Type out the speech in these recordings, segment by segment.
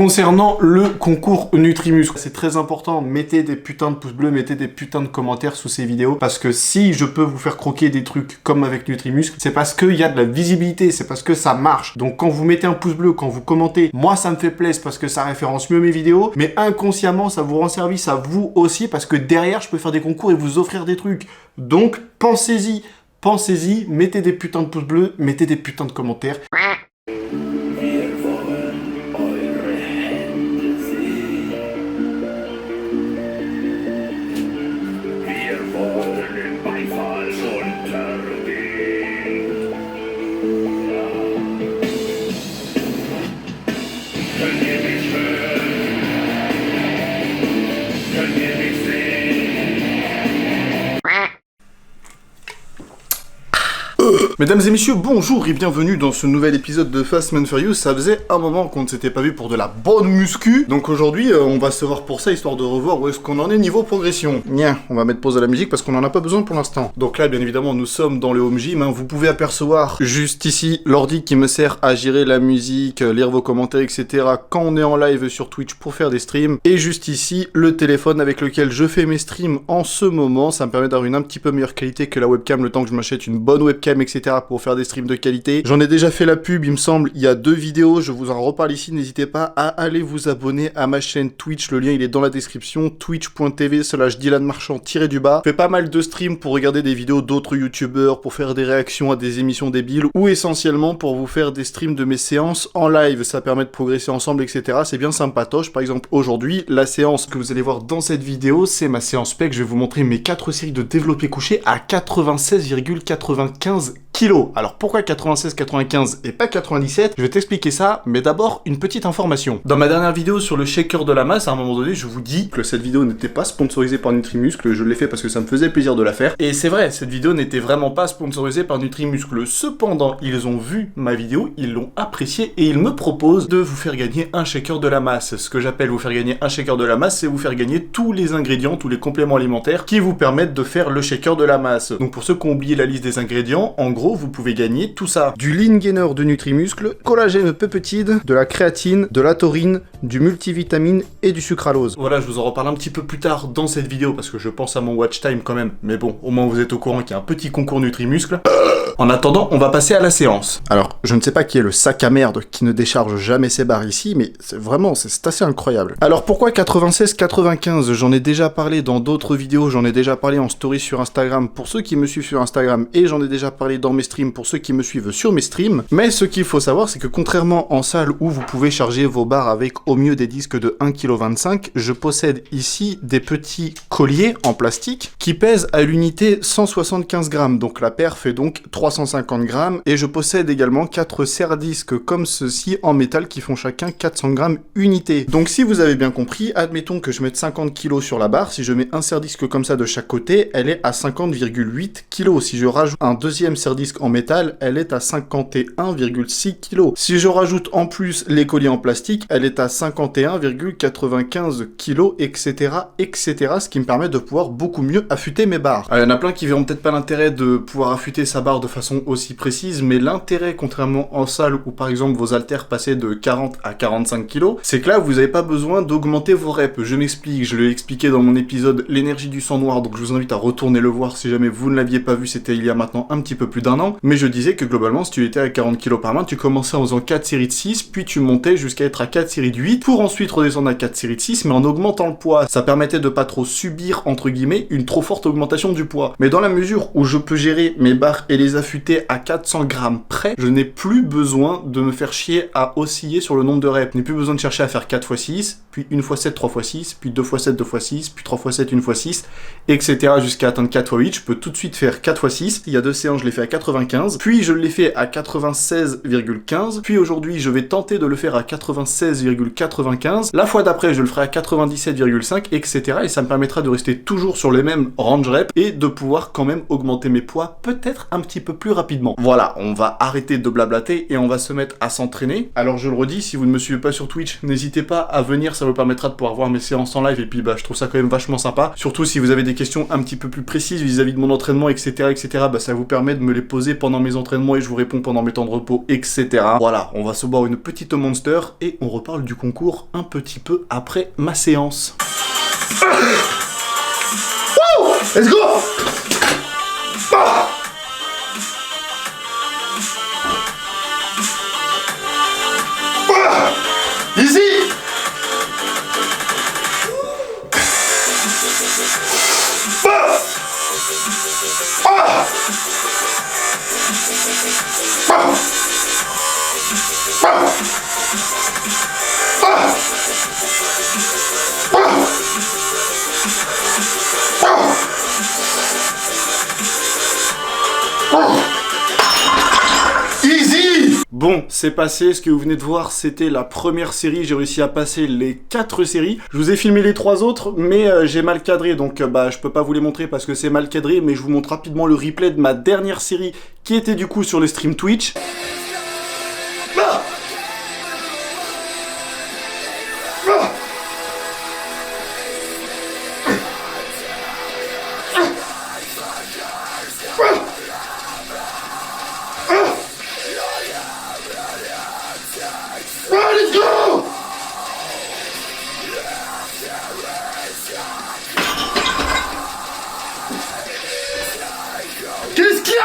Concernant le concours Nutrimuscle, c'est très important, mettez des putains de pouces bleus, mettez des putains de commentaires sous ces vidéos, parce que si je peux vous faire croquer des trucs comme avec Nutrimuscle, c'est parce qu'il y a de la visibilité, c'est parce que ça marche. Donc quand vous mettez un pouce bleu, quand vous commentez, moi ça me fait plaisir parce que ça référence mieux mes vidéos, mais inconsciemment ça vous rend service à vous aussi, parce que derrière je peux faire des concours et vous offrir des trucs. Donc pensez-y, mettez des putains de pouces bleus, mettez des putains de commentaires. Mesdames et messieurs, bonjour et bienvenue dans ce nouvel épisode de Fast and Furious. Ça faisait un moment qu'on ne s'était pas vu pour de la bonne muscu. Donc aujourd'hui, on va se voir pour ça, histoire de revoir où est-ce qu'on en est niveau progression. Bien, on va mettre pause à la musique parce qu'on en a pas besoin pour l'instant. Donc là, bien évidemment, nous sommes dans le home gym. Vous pouvez apercevoir juste ici l'ordi qui me sert à gérer la musique, lire vos commentaires, etc. quand on est en live sur Twitch pour faire des streams. Et juste ici, le téléphone avec lequel je fais mes streams en ce moment. Ça me permet d'avoir une un petit peu meilleure qualité que la webcam, le temps que je m'achète une bonne webcam, etc. pour faire des streams de qualité. J'en ai déjà fait la pub, il me semble, il y a 2 vidéos, je vous en reparle ici, n'hésitez pas à aller vous abonner à ma chaîne Twitch, le lien il est dans la description, twitch.tv/DylanMarchand-du-bas. Je fais pas mal de streams pour regarder des vidéos d'autres youtubeurs, pour faire des réactions à des émissions débiles, ou essentiellement pour vous faire des streams de mes séances en live, ça permet de progresser ensemble, etc. C'est bien sympatoche. Par exemple, aujourd'hui, la séance que vous allez voir dans cette vidéo, c'est ma séance PEC, je vais vous montrer mes 4 séries de développé couché à 96,95 kilos. Alors pourquoi 96-95 et pas 97? Je vais t'expliquer ça, mais d'abord une petite information. Dans ma dernière vidéo sur le shaker de la masse, à un moment donné, je vous dis que cette vidéo n'était pas sponsorisée par Nutrimuscle, je l'ai fait parce que ça me faisait plaisir de la faire. Et c'est vrai, cette vidéo n'était vraiment pas sponsorisée par Nutrimuscle. Cependant, ils ont vu ma vidéo, ils l'ont appréciée et ils me proposent de vous faire gagner un shaker de la masse. Ce que j'appelle vous faire gagner un shaker de la masse, c'est vous faire gagner tous les ingrédients, tous les compléments alimentaires qui vous permettent de faire le shaker de la masse. Donc pour ceux qui ont oublié la liste des ingrédients, en gros, vous pouvez gagner tout ça. Du lean gainer de Nutrimuscle, collagène peptide, de la créatine, de la taurine, du multivitamine et du sucralose. Voilà, je vous en reparle un petit peu plus tard dans cette vidéo parce que je pense à mon watch time quand même. Mais bon, au moins vous êtes au courant qu'il y a un petit concours Nutrimuscle. En attendant, on va passer à la séance. Alors, je ne sais pas qui est le sac à merde qui ne décharge jamais ses barres ici, mais c'est vraiment, c'est assez incroyable. Alors pourquoi 96-95? J'en ai déjà parlé dans d'autres vidéos, j'en ai déjà parlé en story sur Instagram pour ceux qui me suivent sur Instagram, et j'en ai déjà parlé dans mes streams pour ceux qui me suivent sur mes streams. Mais ce qu'il faut savoir, c'est que contrairement en salle où vous pouvez charger vos barres avec au mieux des disques de 1,25 kg, je possède ici des petits colliers en plastique qui pèsent à l'unité 175 grammes. Donc la paire fait donc 350 grammes, et je possède également 4 serre-disques comme ceci en métal qui font chacun 400 grammes unité. Donc si vous avez bien compris, admettons que je mette 50 kg sur la barre, si je mets un serre-disque comme ça de chaque côté, elle est à 50,8 kg. Si je rajoute un deuxième serre-disque en métal, elle est à 51,6 kg. Si je rajoute en plus les colliers en plastique, elle est à 51,95 kg, etc., etc., ce qui me permet de pouvoir beaucoup mieux affûter mes barres. Alors, il y en a plein qui verront peut-être pas l'intérêt de pouvoir affûter sa barre de façon aussi précise, mais l'intérêt, contrairement en salle où par exemple vos haltères passaient de 40 à 45 kg, c'est que là vous n'avez pas besoin d'augmenter vos reps. Je m'explique, je l'ai expliqué dans mon épisode l'énergie du sang noir, donc je vous invite à retourner le voir si jamais vous ne l'aviez pas vu, c'était il y a maintenant un petit peu plus d'un an, mais je disais que globalement si tu étais à 40 kg par main, tu commençais en faisant 4 séries de 6, puis tu montais jusqu'à être à 4 séries de 8, pour ensuite redescendre à 4 séries de 6, mais en augmentant le poids. Ça permettait de pas trop subir, entre guillemets, une trop forte augmentation du poids. Mais dans la mesure où je peux gérer mes barres et les affûter à 400 grammes près, je n'ai plus besoin de me faire chier à osciller sur le nombre de reps. Je n'ai plus besoin de chercher à faire 4 x 6, puis 1 x 7, 3 x 6, puis 2 x 7, 2 x 6, puis 3 x 7, 1 x 6, etc. jusqu'à atteindre 4 x 8. Je peux tout de suite faire 4 x 6. Il y a 2 séances, je l'ai fait à 95, puis je l'ai fait à 96,15, puis aujourd'hui je vais tenter de le faire à 96,95. La fois d'après, je le ferai à 97,5, etc. Et ça me permettra de rester toujours sur les mêmes range reps et de pouvoir quand même augmenter mes poids peut-être un petit peu plus rapidement. Voilà, on va arrêter de blablater et on va se mettre à s'entraîner. Alors je le redis, si vous ne me suivez pas sur Twitch, n'hésitez pas à venir, ça vous permettra de pouvoir voir mes séances en live et puis je trouve ça quand même vachement sympa. Surtout si vous avez des questions un petit peu plus précises vis-à-vis de mon entraînement, etc., etc., ça vous permet de me les poser pendant mes entraînements et je vous réponds pendant mes temps de repos, etc. Voilà, on va se boire une petite Monster et on reparle du concours un petit peu après ma séance. Woo! Let's go! Ah! Ah! Easy! Ah! Ah! Ah! Ah! Easy! Bon, c'est passé, ce que vous venez de voir, c'était la première série, j'ai réussi à passer les 4 séries. Je vous ai filmé les 3 autres, mais j'ai mal cadré, donc je peux pas vous les montrer parce que c'est mal cadré, mais je vous montre rapidement le replay de ma dernière série, qui était du coup sur le stream Twitch. Ah! Ah! Let's go! Qu'est-ce qu'il y a?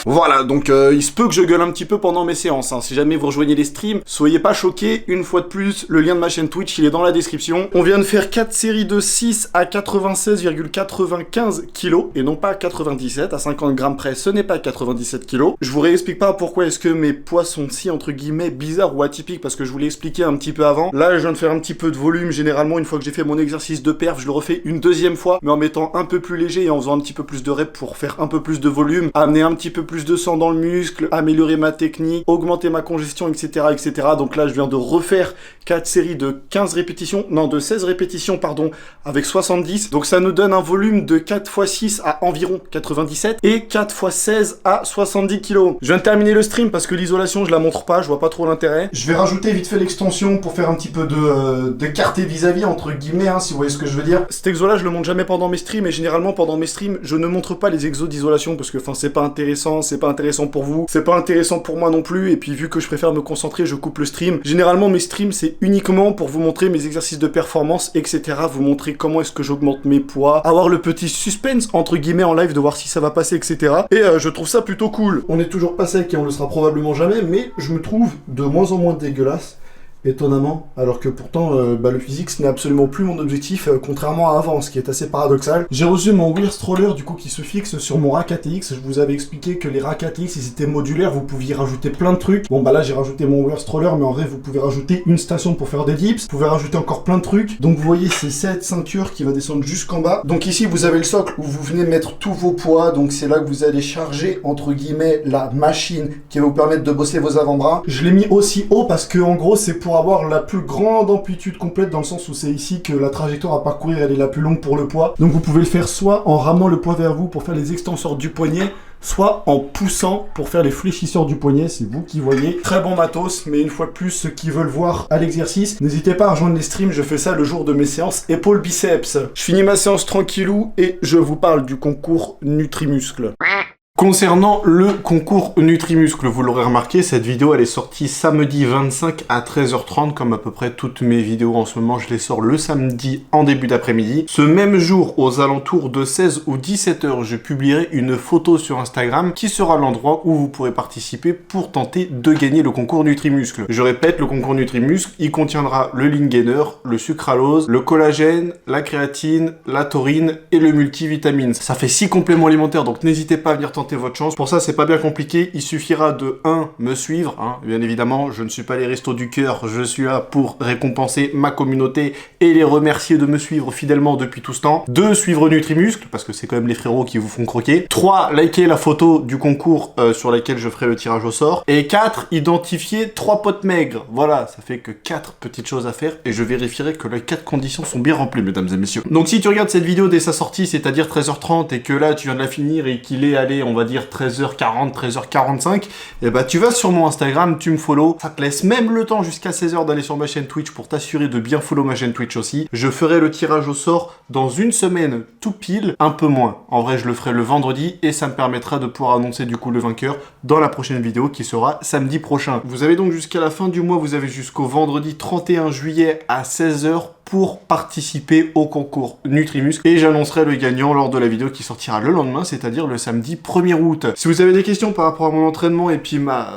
Voilà, donc il se peut que je gueule un petit peu pendant mes séances, hein. Si jamais vous rejoignez les streams, soyez pas choqués, une fois de plus, le lien de ma chaîne Twitch, il est dans la description. On vient de faire 4 séries de 6 à 96,95 kg, et non pas 97, à 50 grammes près, ce n'est pas 97 kg. Je vous réexplique pas pourquoi est-ce que mes poids sont si, entre guillemets, bizarres ou atypiques, parce que je vous l'ai expliqué un petit peu avant. Là, je viens de faire un petit peu de volume, généralement, une fois que j'ai fait mon exercice de perf, je le refais une deuxième fois, mais en mettant un peu plus léger et en faisant un petit peu plus de reps pour faire un peu plus de volume, amener un petit peu plus de sang dans le muscle, améliorer ma technique, augmenter ma congestion, etc., etc. Donc là, je viens de refaire 4 séries de 15 répétitions, non, de 16 répétitions, pardon, avec 70. Donc ça nous donne un volume de 4 x 6 à environ 97 et 4 x 16 à 70 kg. Je viens de terminer le stream parce que l'isolation, je la montre pas, je vois pas trop l'intérêt. Je vais rajouter vite fait l'extension pour faire un petit peu d'écarté vis-à-vis, entre guillemets, hein, si vous voyez ce que je veux dire. Cet exo-là, je le montre jamais pendant mes streams et généralement pendant mes streams, je ne montre pas les exos d'isolation parce que, enfin, c'est pas intéressant, c'est pas intéressant pour vous, c'est pas intéressant pour moi non plus, et puis vu que je préfère me concentrer, je coupe le stream. Généralement, mes streams, c'est uniquement pour vous montrer mes exercices de performance, etc., vous montrer comment est-ce que j'augmente mes poids, avoir le petit suspense, entre guillemets, en live, de voir si ça va passer, etc. Et je trouve ça plutôt cool. On est toujours pas sec et on le sera probablement jamais, mais je me trouve de moins en moins dégueulasse. Étonnamment, alors que pourtant le physique ce n'est absolument plus mon objectif, contrairement à avant, ce qui est assez paradoxal. J'ai reçu mon Weir Stroller du coup qui se fixe sur mon rack ATX. Je vous avais expliqué que les racks ATX ils étaient modulaires, vous pouviez rajouter plein de trucs. Bon bah là j'ai rajouté mon Weir Stroller, mais en vrai vous pouvez rajouter une station pour faire des dips, vous pouvez rajouter encore plein de trucs. Donc vous voyez c'est cette ceinture qui va descendre jusqu'en bas. Donc ici vous avez le socle où vous venez mettre tous vos poids, donc c'est là que vous allez charger entre guillemets la machine qui va vous permettre de bosser vos avant-bras. Je l'ai mis aussi haut parce que en gros c'est pour avoir la plus grande amplitude complète, dans le sens où c'est ici que la trajectoire à parcourir elle est la plus longue pour le poids. Donc vous pouvez le faire soit en ramenant le poids vers vous pour faire les extenseurs du poignet, soit en poussant pour faire les fléchisseurs du poignet, c'est vous qui voyez. Très bon matos, mais une fois de plus, ceux qui veulent voir à l'exercice, n'hésitez pas à rejoindre les streams, je fais ça le jour de mes séances épaules biceps. Je finis ma séance tranquillou et je vous parle du concours Nutrimuscle. Concernant le concours Nutrimuscle, vous l'aurez remarqué, cette vidéo elle est sortie samedi 25 à 13h30, comme à peu près toutes mes vidéos en ce moment, je les sors le samedi en début d'après-midi. Ce même jour, aux alentours de 16 ou 17h, je publierai une photo sur Instagram qui sera l'endroit où vous pourrez participer pour tenter de gagner le concours Nutrimuscle. Je répète, le concours Nutrimuscle, il contiendra le lean gainer, le sucralose, le collagène, la créatine, la taurine et le multivitamine. Ça fait 6 compléments alimentaires, donc n'hésitez pas à venir tenter votre chance. Pour ça, c'est pas bien compliqué. Il suffira de 1. Me suivre. Hein. Bien évidemment, je ne suis pas les restos du cœur. Je suis là pour récompenser ma communauté et les remercier de me suivre fidèlement depuis tout ce temps. 2. Suivre Nutrimuscle, parce que c'est quand même les frérots qui vous font croquer. 3. Liker la photo du concours sur laquelle je ferai le tirage au sort. Et 4. Identifier 3 potes maigres. Voilà, ça fait que 4 petites choses à faire et je vérifierai que les 4 conditions sont bien remplies, mesdames et messieurs. Donc si tu regardes cette vidéo dès sa sortie, c'est-à-dire 13h30, et que là, tu viens de la finir et qu'il est, allez, on va va dire 13h40, 13h45, et bah tu vas sur mon Instagram, tu me follow, ça te laisse même le temps jusqu'à 16h d'aller sur ma chaîne Twitch pour t'assurer de bien follow ma chaîne Twitch aussi. Je ferai le tirage au sort dans une semaine tout pile, un peu moins. En vrai, je le ferai le vendredi et ça me permettra de pouvoir annoncer du coup le vainqueur dans la prochaine vidéo qui sera samedi prochain. Vous avez donc jusqu'à la fin du mois, vous avez jusqu'au vendredi 31 juillet à 16h pour participer au concours Nutrimuscle et j'annoncerai le gagnant lors de la vidéo qui sortira le lendemain, c'est-à-dire le samedi 1er août. Si vous avez des questions par rapport à mon entraînement et puis ma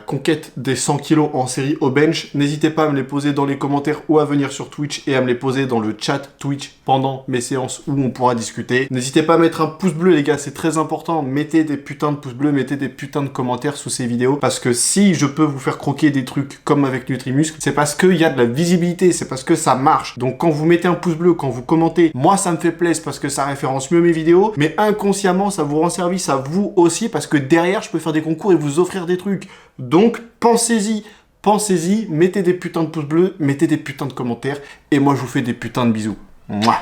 conquête des 100 kg en série au bench, n'hésitez pas à me les poser dans les commentaires ou à venir sur Twitch et à me les poser dans le chat Twitch pendant mes séances où on pourra discuter. N'hésitez pas à mettre un pouce bleu les gars, c'est très important, mettez des putains de pouces bleus, mettez des putains de commentaires sous ces vidéos parce que si je peux vous faire croquer des trucs comme avec Nutrimuscle, c'est parce qu'il y a de la visibilité, c'est parce que ça marche. Donc quand vous mettez un pouce bleu, quand vous commentez, moi ça me fait plaisir parce que ça référence mieux mes vidéos, mais inconsciemment ça vous rend service à vous aussi parce que derrière je peux faire des concours et vous offrir des trucs. Donc pensez-y, mettez des putains de pouces bleus, mettez des putains de commentaires et moi je vous fais des putains de bisous. Mouah.